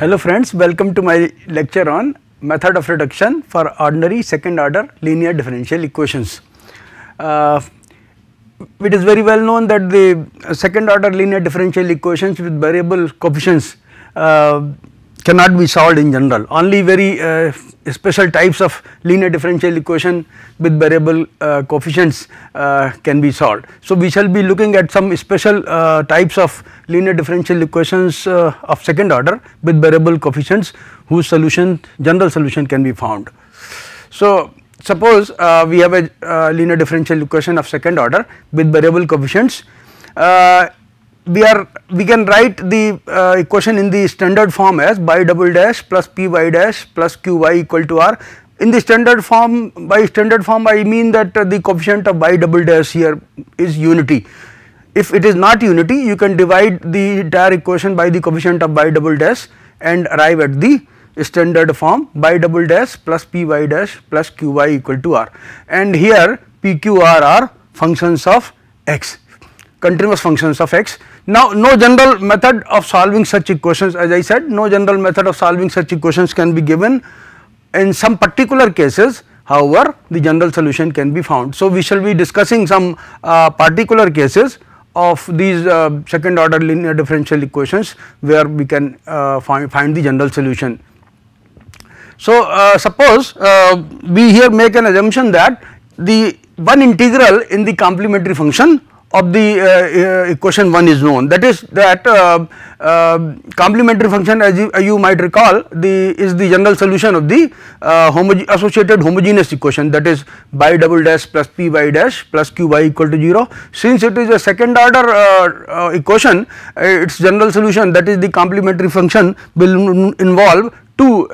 Hello friends, welcome to my lecture on method of reduction for ordinary second order linear differential equations. It is very well known that the second order linear differential equations with variable coefficients cannot be solved in general. Only very special types of linear differential equation with variable coefficients can be solved. So, we shall be looking at some special types of linear differential equations of second order with variable coefficients whose general solution can be found. So, suppose we have a linear differential equation of second order with variable coefficients. We can write the equation in the standard form as y double dash plus py dash plus qy equal to r. In the standard form, by standard form I mean that the coefficient of y double dash here is unity. If it is not unity, you can divide the entire equation by the coefficient of y double dash and arrive at the standard form y double dash plus py dash plus qy equal to r, and here p, q, r are functions of x, continuous functions of x. Now, no general method of solving such equations, as I said, no general method of solving such equations can be given. In some particular cases, however, the general solution can be found. So, we shall be discussing some particular cases of these second order linear differential equations where we can find the general solution. So, suppose we here make an assumption that the one integral in the complementary function of the equation 1 is known, that is that complementary function, as you might recall, is the general solution of the associated homogeneous equation, that is y double dash plus py dash plus qy equal to 0. Since it is a second order equation, its general solution, that is the complementary function, will involve two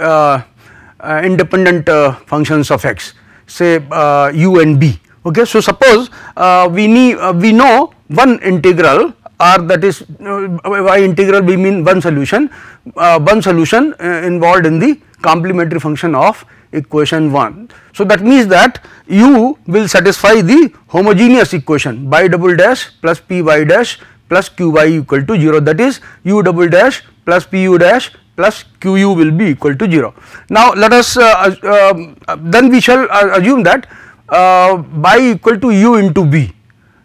independent functions of x, say u and b. Okay. So, suppose we know one integral, or that is by integral we mean one solution involved in the complementary function of equation 1. So, that means that u will satisfy the homogeneous equation y double dash plus py dash plus qy equal to 0, that is u double dash plus pu dash plus qu will be equal to 0. Now, let us then we shall assume that y equal to u into b,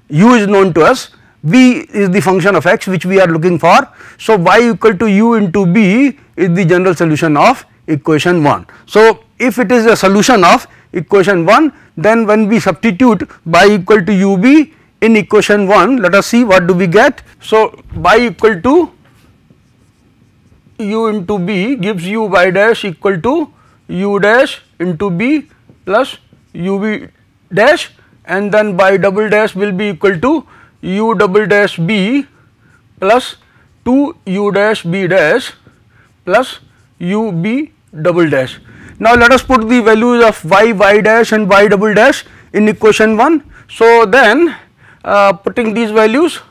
u is known to us, b is the function of x which we are looking for. So, y equal to u into b is the general solution of equation 1. So, if it is a solution of equation 1, then when we substitute y equal to ub in equation 1, let us see what do we get. So, y equal to u into b gives u y dash equal to u dash into b plus ub dash, and then y double dash will be equal to u double dash b plus 2 u dash b dash plus u b double dash. Now, let us put the values of y dash and y double dash in equation 1. So, then putting these values,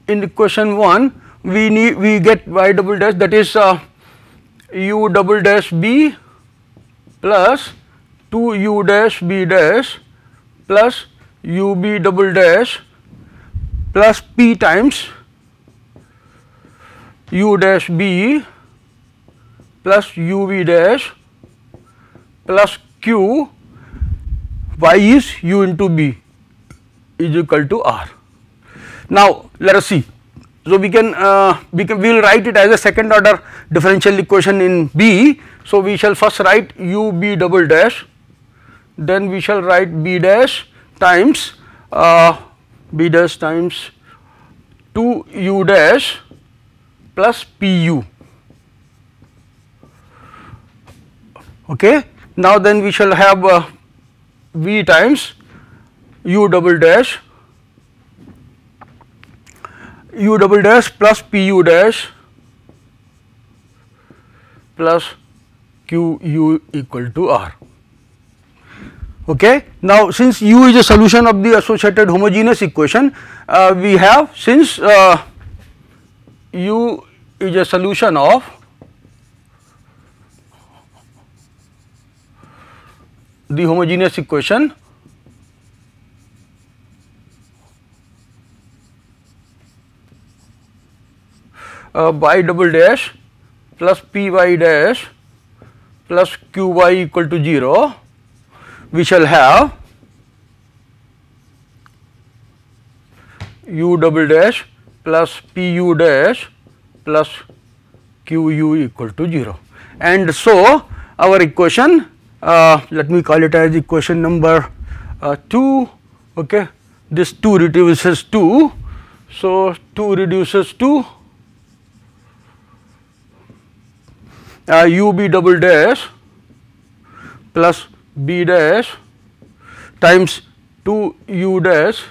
in equation 1 we get y double dash, that is u double dash b plus 2 u dash b dash plus u b double dash plus p times u dash b plus u v dash plus q, y is u into b is equal to r. Now, let us see. So, we will write it as a second order differential equation in b. So, we shall first write u b double dash, then we shall write b dash times 2 u dash plus pu. Okay. Now, then we shall have v times u double dash plus pu dash plus qu equal to r. Okay. Now, since u is a solution of the associated homogeneous equation, we have, since u is a solution of the homogeneous equation, y double dash plus py dash plus qy equal to 0, we shall have u double dash plus pu dash plus qu equal to 0. And so, our equation, let me call it as equation number 2, okay. This 2 reduces 2, so 2 reduces to ub double dash plus b dash times 2u dash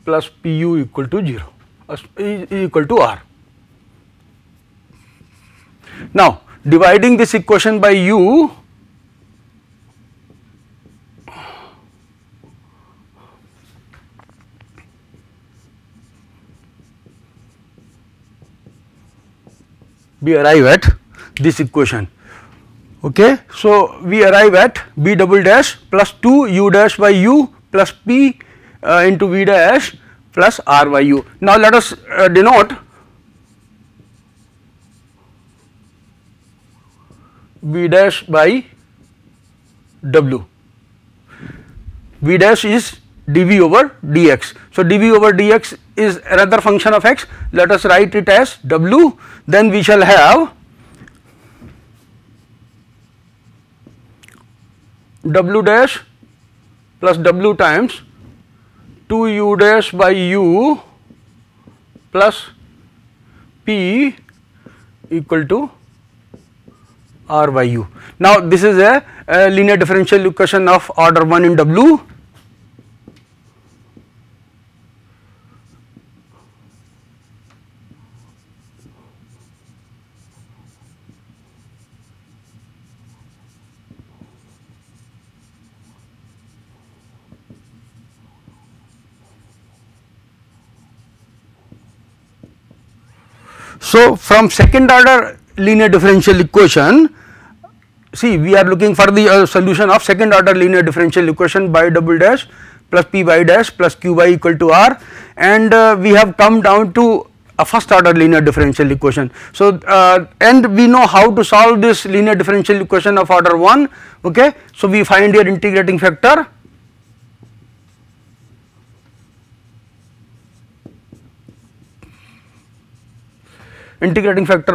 plus pu equal to 0 equal to r. Now, dividing this equation by u, we arrive at this equation, okay. So, we arrive at b double dash plus 2 u dash by u plus p into v dash plus r by u. Now, let us denote v dash by w. V dash is dv over dx. So, dv over dx is another function of x. Let us write it as w. Then we shall have w dash plus w times 2u dash by u plus p equal to r by u. Now, this is a linear differential equation of order 1 in w. So, from second order linear differential equation, see, we are looking for the solution of second order linear differential equation by double dash plus py dash plus qy equal to r, and we have come down to a first order linear differential equation. So, and we know how to solve this linear differential equation of order 1, okay. So, we find here integrating factor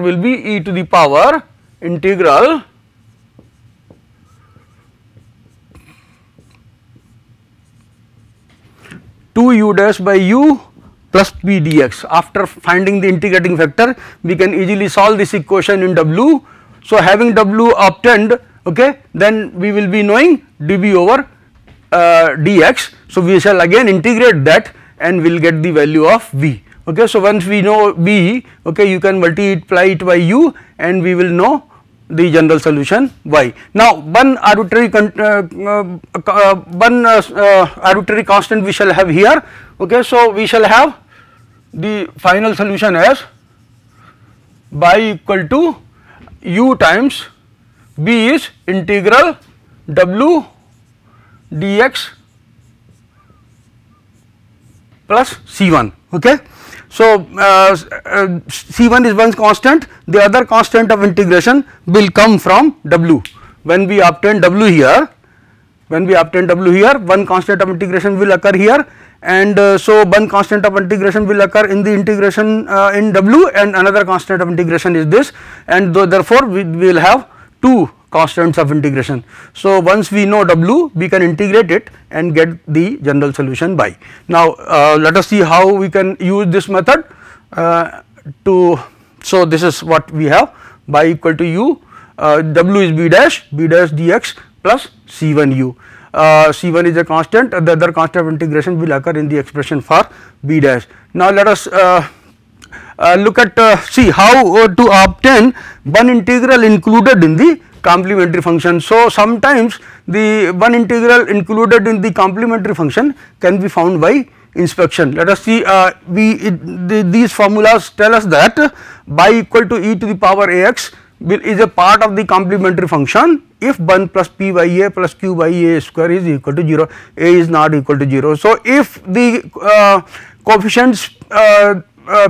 will be e to the power integral two u dash by u plus p dx. After finding the integrating factor, we can easily solve this equation in w. So, having w obtained, okay, then we will be knowing dv over dx. So, we shall again integrate that and we will get the value of v. Okay, so once we know v, okay, you can multiply it by u and we will know the general solution y. Now, one arbitrary constant we shall have here, okay. So, we shall have the final solution as y equal to u times b is integral w dx plus c1, okay. So, c1 is one constant, the other constant of integration will come from w. When we obtain w here, one constant of integration will occur here, and so one constant of integration will occur in the integration in w, and another constant of integration is this, and therefore we will have two constants of integration. So, once we know w, we can integrate it and get the general solution y. Now, let us see how we can use this method so this is what we have, y equal to u, w is b dash dx plus c1 u. C1 is a constant, the other constant of integration will occur in the expression for b dash. Now, let us look at see how to obtain one integral included in the complementary function. So, sometimes the one integral included in the complementary function can be found by inspection. Let us see, these formulas tell us that y equal to e to the power ax is a part of the complementary function if 1 plus p by a plus q by a square is equal to 0, a is not equal to 0. So, if the coefficients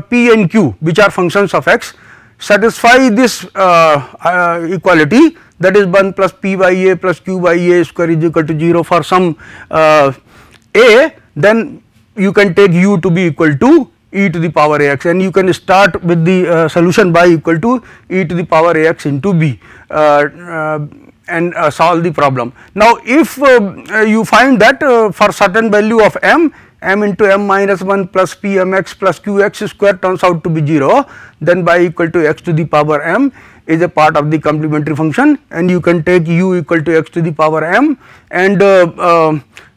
P and Q, which are functions of x, satisfy this equality, that is 1 plus P by A plus Q by A square is equal to 0 for some A, then you can take u to be equal to e to the power ax, and you can start with the solution by equal to e to the power ax into b and solve the problem. Now, if you find that for certain value of m into m minus 1 plus p mx plus qx square turns out to be 0, then by equal to x to the power m is a part of the complementary function, and you can take u equal to x to the power m and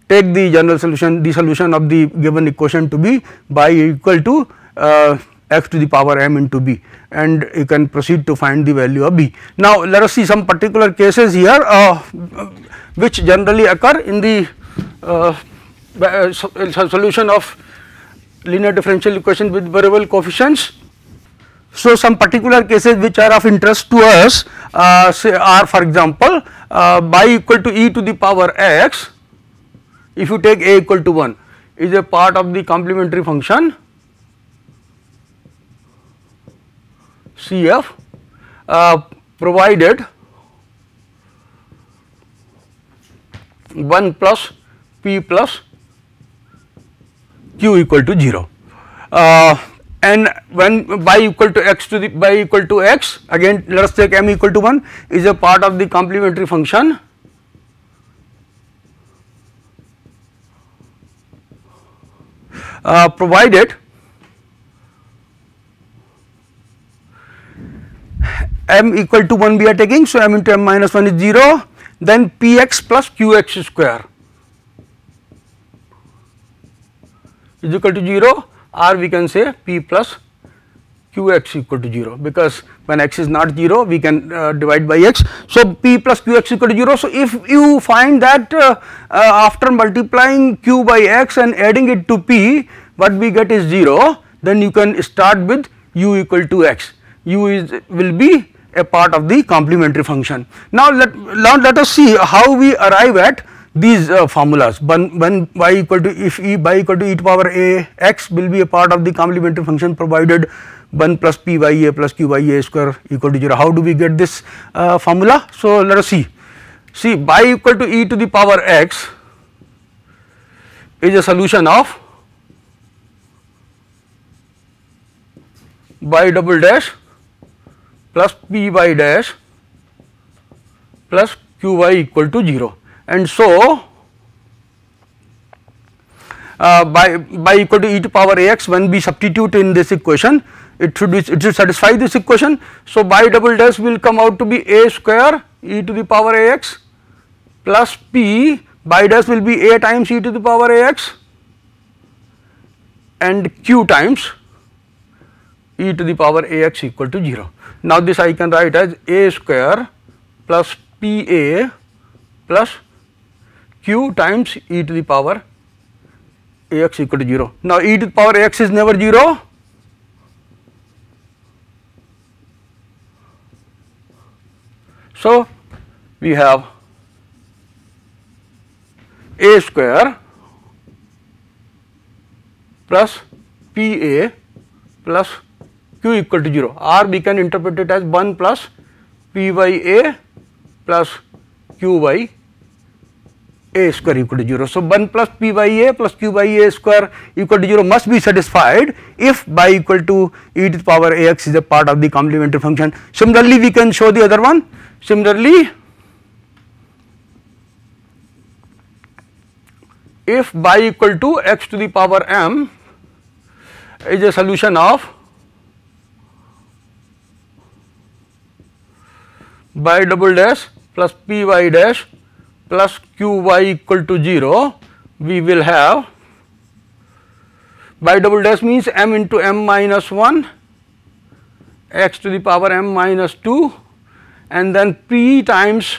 take the general solution, the solution of the given equation to be by equal to x to the power m into b, and you can proceed to find the value of b. Now, let us see some particular cases here which generally occur in the solution of linear differential equation with variable coefficients. So, some particular cases which are of interest to us are, for example, by equal to e to the power x, if you take a equal to 1, is a part of the complementary function CF provided 1 plus p plus q equal to 0. And when by equal to x to the by equal to x, again let us take m equal to 1, is a part of the complementary function provided m equal to 1 we are taking, so m into m minus 1 is 0, then px plus qx square is equal to 0, or we can say p plus qx equal to 0, because when x is not 0 we can divide by x. So, p plus qx equal to 0. So, if you find that after multiplying q by x and adding it to p, what we get is 0, then you can start with u equal to x, u will be a part of the complementary function. Now, let us see how we arrive at these formulas. When y equal to, if e by equal to e to power a x will be a part of the complementary function provided 1 plus p by a plus q by a square equal to 0. How do we get this formula? So, let us see. See, by equal to e to the power x is a solution of by double dash plus p by dash plus q y equal to 0, and so by equal to e to power ax, when we substitute in this equation, it should satisfy this equation. So, by double dash will come out to be a square e to the power ax plus p by dash will be a times e to the power ax and q times e to the power ax equal to 0. Now, this I can write as a square plus pa plus q times e to the power ax equal to 0. Now, e to the power ax is never 0. So, we have a square plus pa plus q equal to 0, or we can interpret it as 1 plus p by a plus q by a square equal to 0. So, 1 plus p by a plus q by a square equal to 0 must be satisfied if by equal to e to the power ax is a part of the complementary function. Similarly, we can show the other one. Similarly, if by equal to x to the power m is a solution of by double dash plus p y dash plus q y equal to 0, we will have by double dash means m into m minus 1 x to the power m minus 2, and then p times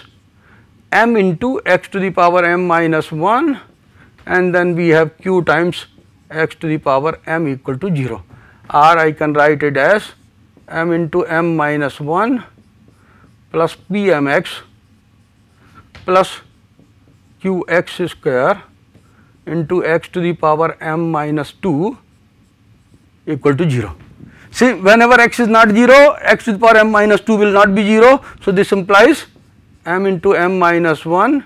m into x to the power m minus 1, and then we have q times x to the power m equal to 0, or I can write it as m into m minus 1 plus pmx plus qx square into x to the power m minus 2 equal to 0. See, whenever x is not 0, x to the power m minus 2 will not be 0. So, this implies m into m minus 1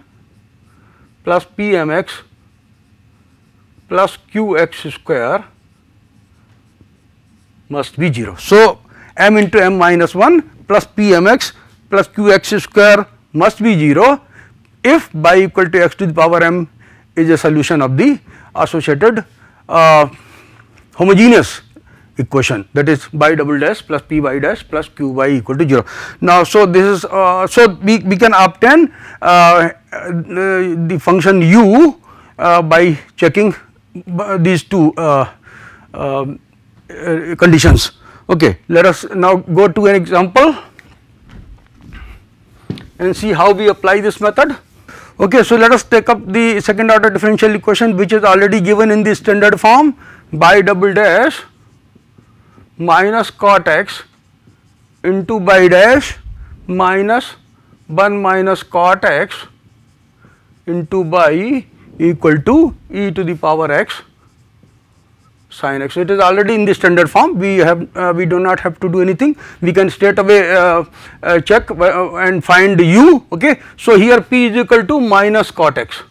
plus p mx plus qx square must be 0. So, m into m minus 1 plus p mx plus qx square must be 0 if by equal to x to the power m is a solution of the associated homogeneous equation, that is y double dash plus p y dash plus q y equal to 0. Now, so this is so we can obtain the function u by checking these two conditions. Okay, let us now go to an example and see how we apply this method. Okay, so let us take up the second order differential equation, which is already given in the standard form, y double dash minus cot x into y dash minus 1 minus cot x into y equal to e to the power x sin x. It is already in the standard form. We do not have to do anything. We can straight away check and find u. Okay, so here p is equal to minus cot x.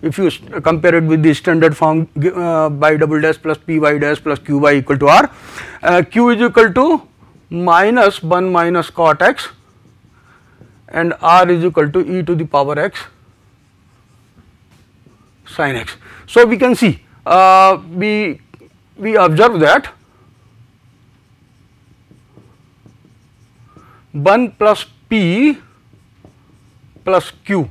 If you compare it with the standard form y double dash plus p y dash plus q y equal to r, q is equal to minus 1 minus cot x and r is equal to e to the power x sin x. So, we can see we observe that 1 plus p plus q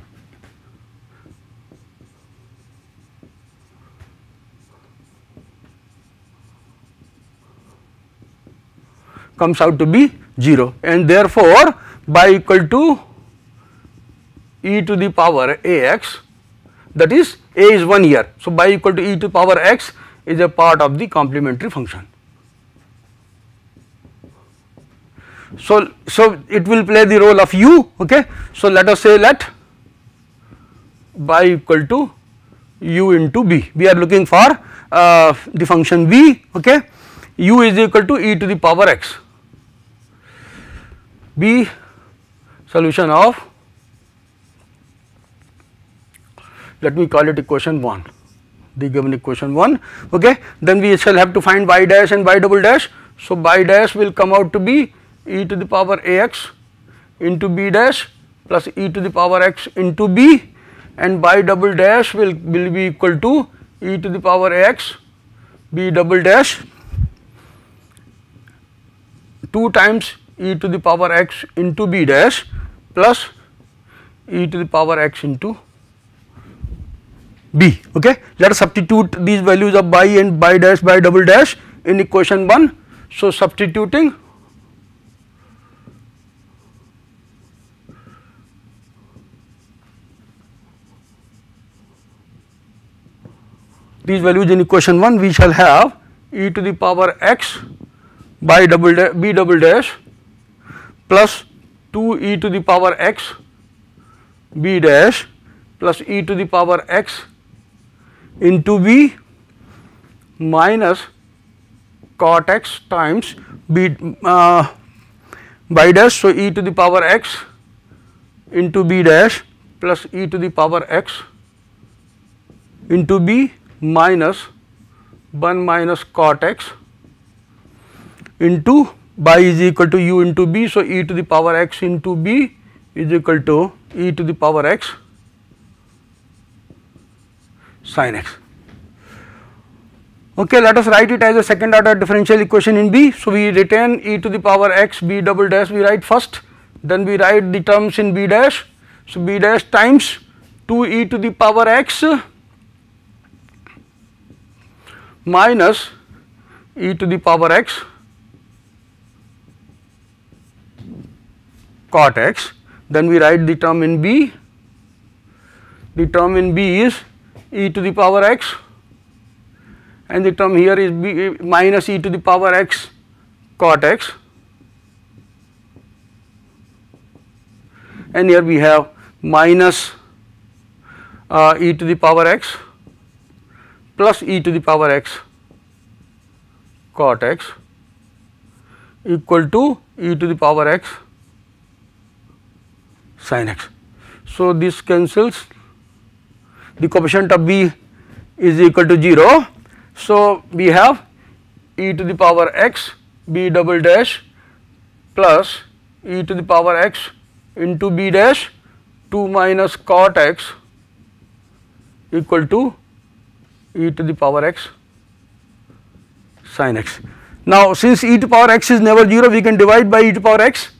comes out to be 0, and therefore, y equal to e to the power ax, that is a is 1 here. So, y equal to e to the power x is a part of the complementary function. So, it will play the role of u. Okay. So, let us say let y equal to u into b. We are looking for the function v. Okay. U is equal to e to the power x. B solution of, let me call it equation 1, the given equation 1. Okay. Then we shall have to find y dash and y double dash. So, y dash will come out to be e to the power ax into b dash plus e to the power x into b, and y double dash will be equal to e to the power x b double dash 2 times e to the power x into b dash plus e to the power x into b. Okay. Let us substitute these values of y and y dash y double dash in equation 1. So, substituting these values in equation 1, we shall have e to the power x by b double dash plus 2 e to the power x b dash plus e to the power x into b minus cot x times b y dash. So, e to the power x into b dash plus e to the power x into b minus 1 minus cot x into y is equal to u into b. So, e to the power x into b is equal to e to the power x sin x. Okay, let us write it as a second order differential equation in b. So, we retain e to the power x b double dash, we write first, then we write the terms in b dash. So, b dash times 2 e to the power x minus e to the power x cot x, then we write the term in b. The term in b is e to the power x, and the term here is b minus e to the power x cot x, and here we have minus e to the power x plus e to the power x cot x equal to e to the power x sin x. So, this cancels, the coefficient of b is equal to 0. So, we have e to the power x b double dash plus e to the power x into b dash 2 minus cot x equal to e to the power x sin x. Now, since e to power x is never 0, we can divide by e to power x.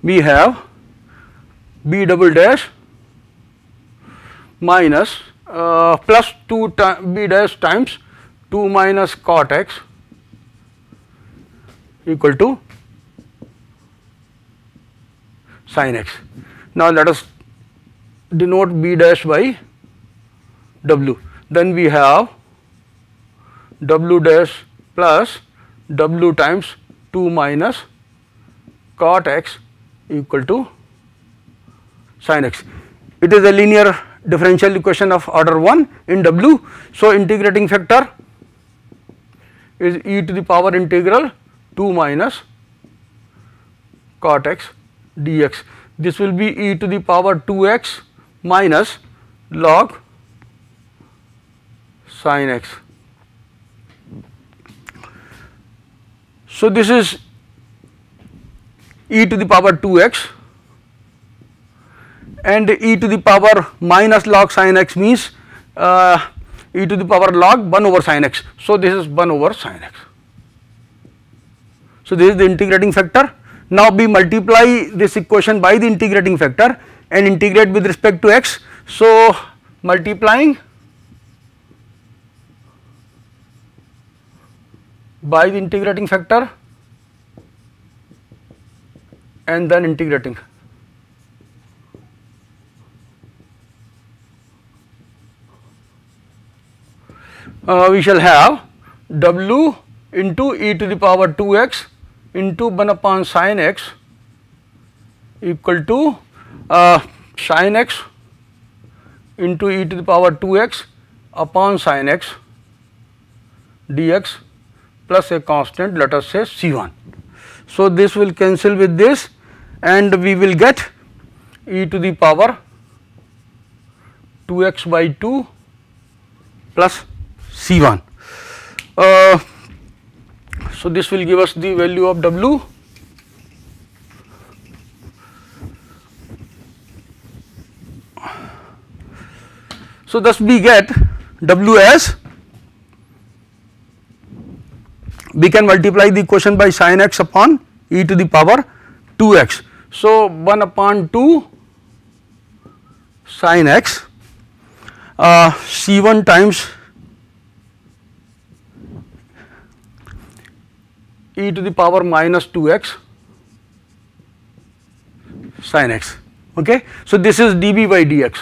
We have b double dash minus plus 2 b dash times 2 minus cot x equal to sin x. Now, let us denote b dash by w. Then we have w dash plus w times 2 minus cot x equal to sin x. It is a linear differential equation of order 1 in w. So, integrating factor is e to the power integral 2 minus cot x dx. This will be e to the power 2x minus log sin x. So, this is e to the power 2x and e to the power minus log sin x means e to the power log 1 over sin x. So, this is 1 over sin x. So, this is the integrating factor. Now, we multiply this equation by the integrating factor and integrate with respect to x. So, multiplying by the integrating factor and then integrating. We shall have w into e to the power 2x into 1 upon sin x equal to sin x into e to the power 2x upon sin x dx plus a constant, let us say c1. So, this will cancel with this and we will get e to the power 2x by 2 plus c1. So, this will give us the value of w. So, thus we get w as, we can multiply the equation by sin x upon e to the power 2x. So, 1 upon 2 sin x c1 times e to the power minus 2x sin x. Okay. So, this is dB by dx.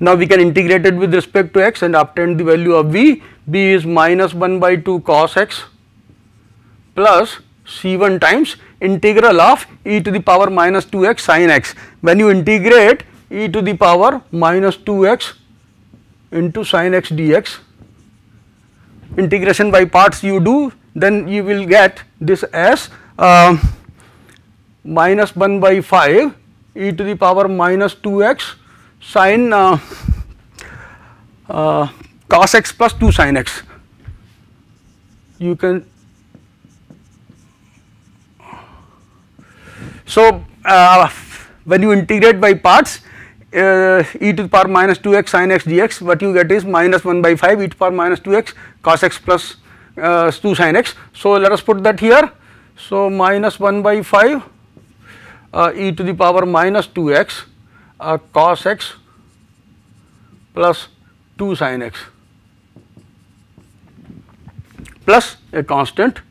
Now, we can integrate it with respect to x and obtain the value of v. b is minus 1 by 2 cos x plus c1 times integral of e to the power minus 2x sin x. When you integrate e to the power minus 2x into sin x dx, integration by parts you do, then you will get this as minus 1 by 5 e to the power minus 2x sin cos x plus 2 sin x. You can, so when you integrate by parts e to the power minus 2x sin x dx, what you get is minus 1 by 5 e to the power minus 2x cos x plus 2 sin x. So, let us put that here. So, minus 1 by 5 e to the power minus 2x cos x plus 2 sin x plus a constant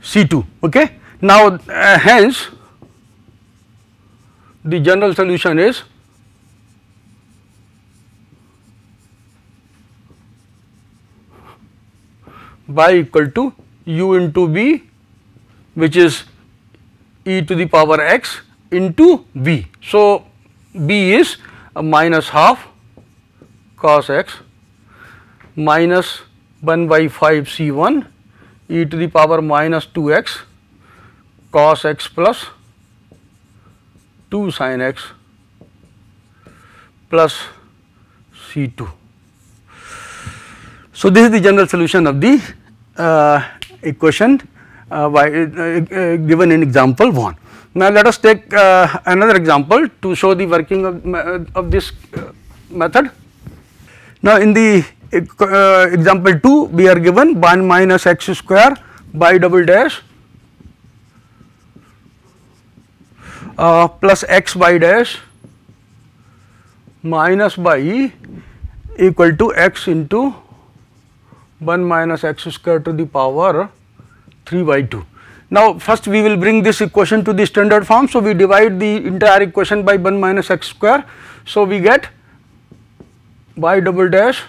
c2. Okay. Now, hence the general solution is y equal to u into b, which is e to the power x into b. So, b is minus half cos x minus 1 by 5 c1 e to the power minus 2x cos x plus 2 sin x plus c2. So, this is the general solution of the equation given in example 1. Now, let us take another example to show the working of this method. Now, in the example 2, we are given 1 minus x square y double dash plus x y dash minus y equal to x into 1 minus x square to the power 3 by 2. Now, first we will bring this equation to the standard form. So, we divide the entire equation by 1 minus x square. So, we get y double dash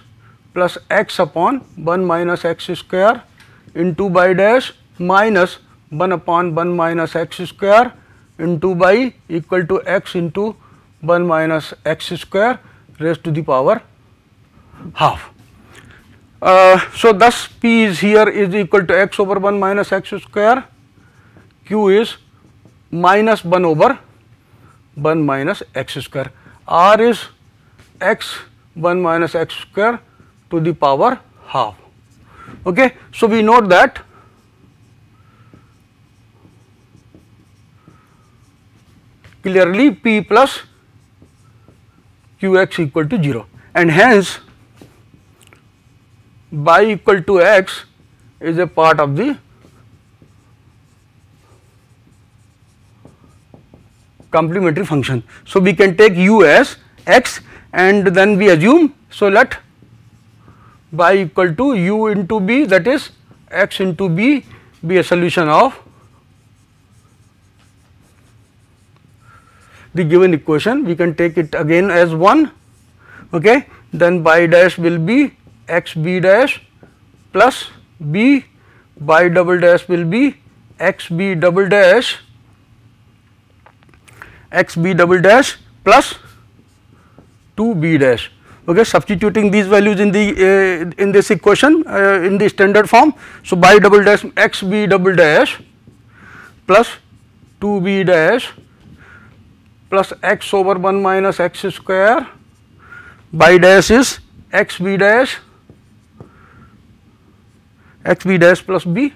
plus x upon 1 minus x square into y dash minus 1 upon 1 minus x square into y equal to x into 1 minus x square raised to the power half. So, thus p is here is equal to x over 1 minus x square, q is minus 1 over 1 minus x square, r is x 1 minus x square to the power half. Okay. So, we note that clearly p plus qx equal to 0, and hence y equal to x is a part of the complementary function. So, we can take u as x and then we assume, so let y equal to u into b, that is x into b, be a solution of the given equation. We can take it again as 1, okay. Then y dash will be x b dash plus b, y double dash will be x b double dash plus 2 b dash. Okay, substituting these values in the in this equation in the standard form. So, y double dash x b double dash plus 2 b dash plus x over 1 minus x square, y dash is x b dash plus b,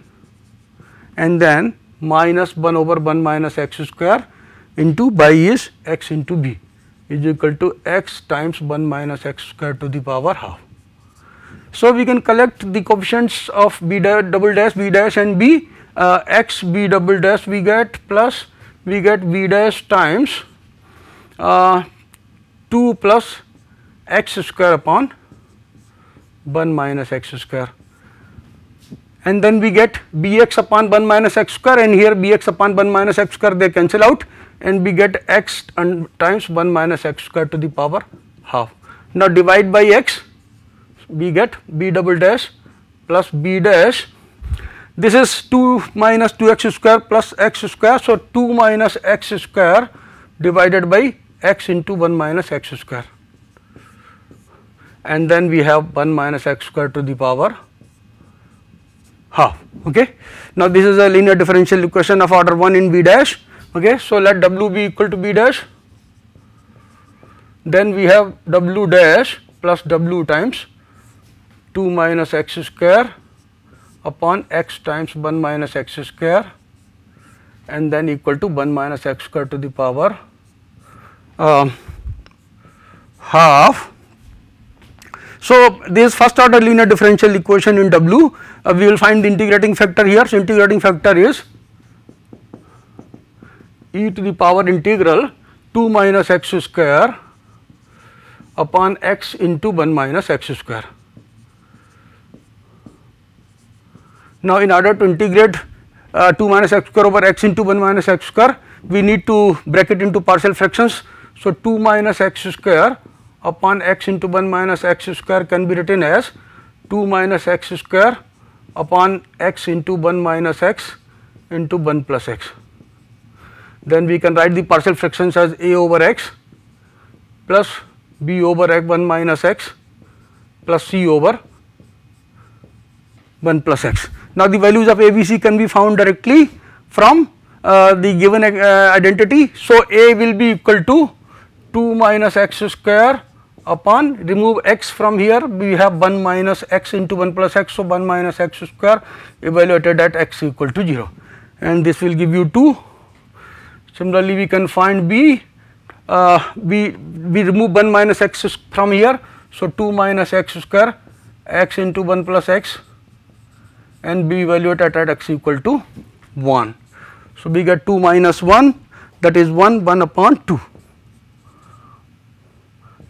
and then minus 1 over 1 minus x square into y is x into b is equal to x times 1 minus x square to the power half. So, we can collect the coefficients of b double dash, b dash and b. X b double dash we get plus we get b dash times 2 plus x square upon 1 minus x square, and then we get bx upon 1 minus x square, and here bx upon 1 minus x square they cancel out, and we get x times 1 minus x square to the power half. Now, divide by x, we get b double dash plus b dash. This is 2 minus 2x square plus x square. So, 2 minus x square divided by x into 1 minus x square, and then we have 1 minus x square to the power half. Okay. Now, this is a linear differential equation of order 1 in b dash. Okay. So, let w be equal to b dash, then we have w dash plus w times 2 minus x square upon x times 1 minus x square, and then equal to 1 minus x square to the power half. So, this first order linear differential equation in W, we will find the integrating factor here. So, integrating factor is e to the power integral 2 minus x square upon x into 1 minus x square. Now, in order to integrate 2 minus x square over x into 1 minus x square, we need to break it into partial fractions. So, 2 minus x square upon x into 1 minus x square can be written as 2 minus x square upon x into 1 minus x into 1 plus x. Then we can write the partial fractions as a over x plus b over x 1 minus x plus c over 1 plus x. Now the values of a, b, c can be found directly from the given identity. So a will be equal to 2 minus x square upon, remove x from here, we have 1 minus x into 1 plus x, so 1 minus x square evaluated at x equal to 0, and this will give you 2. Similarly, we can find b, we remove 1 minus x from here, so 2 minus x square, x into 1 plus x, and b evaluated at x equal to 1. So we get 2 minus 1, that is 1 upon 2,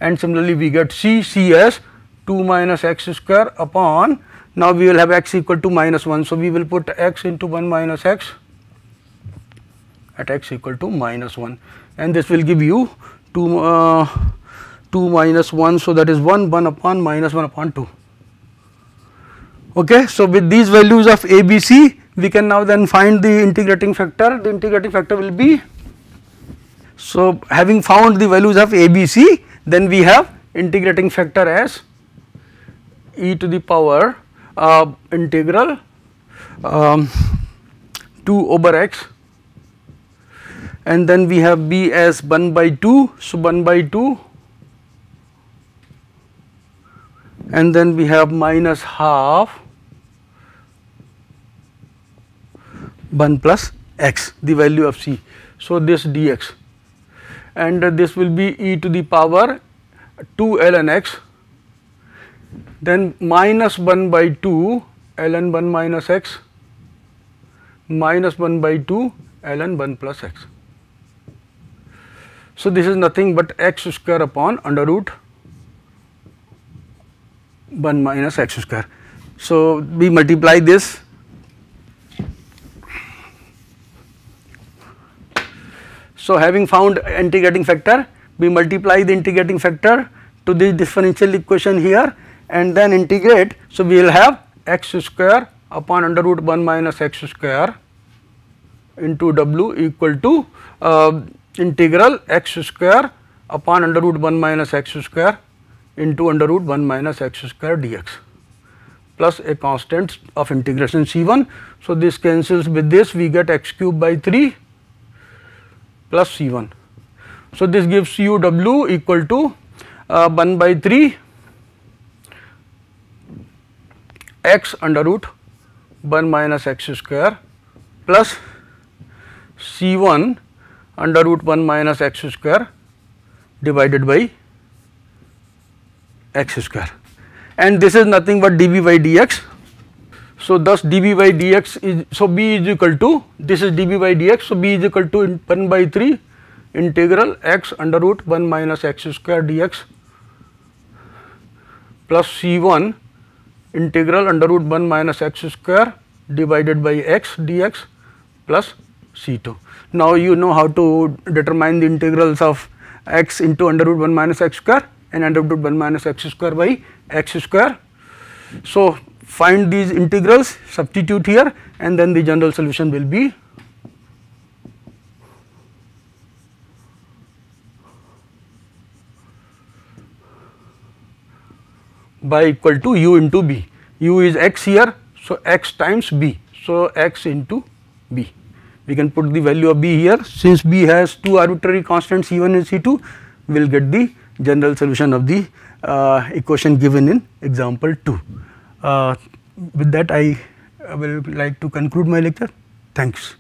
and similarly we get c as 2 minus x square upon, now we will have x equal to minus 1, so we will put x into 1 minus x at x equal to minus 1, and this will give you 2 minus 1, so that is 1 upon minus 1 upon 2. Okay, so with these values of a, b, c, we can now then find the integrating factor. The integrating factor will be, so having found the values of a, b, c, then we have integrating factor as e to the power integral 2 over x, and then we have b as 1 by 2, so 1 by 2, and then we have minus half 1 plus x, the value of c, so this dx, and this will be e to the power 2 ln x, then minus 1 by 2 ln 1 minus x minus 1 by 2 ln 1 plus x. So this is nothing but x square upon under root 1 minus x square. So we multiply this, so having found integrating factor, we multiply the integrating factor to the differential equation here and then integrate. So we will have x square upon under root 1 minus x square into w equal to integral x square upon under root 1 minus x square into under root 1 minus x square dx plus a constant of integration c1. So this cancels with this, we get x cube by 3 plus c1. So this gives you w equal to 1 by 3 x under root 1 minus x square plus c1 under root 1 minus x square divided by x square, and this is nothing but dv by dx. So thus dv by dx is, so b is equal to, this is dv by dx, so b is equal to 1 by 3 integral x under root 1 minus x square dx plus c1 integral under root 1 minus x square divided by x dx plus c2. Now you know how to determine the integrals of x into under root 1 minus x square and under root 1 minus x square by x square. So find these integrals, substitute here, and then the general solution will be by equal to u into b. U is x here, so x times b, so x into b. We can put the value of b here. Since b has two arbitrary constants c1 and c2, we will get the general solution of the equation given in example 2. With that, I will like to conclude my lecture. Thanks.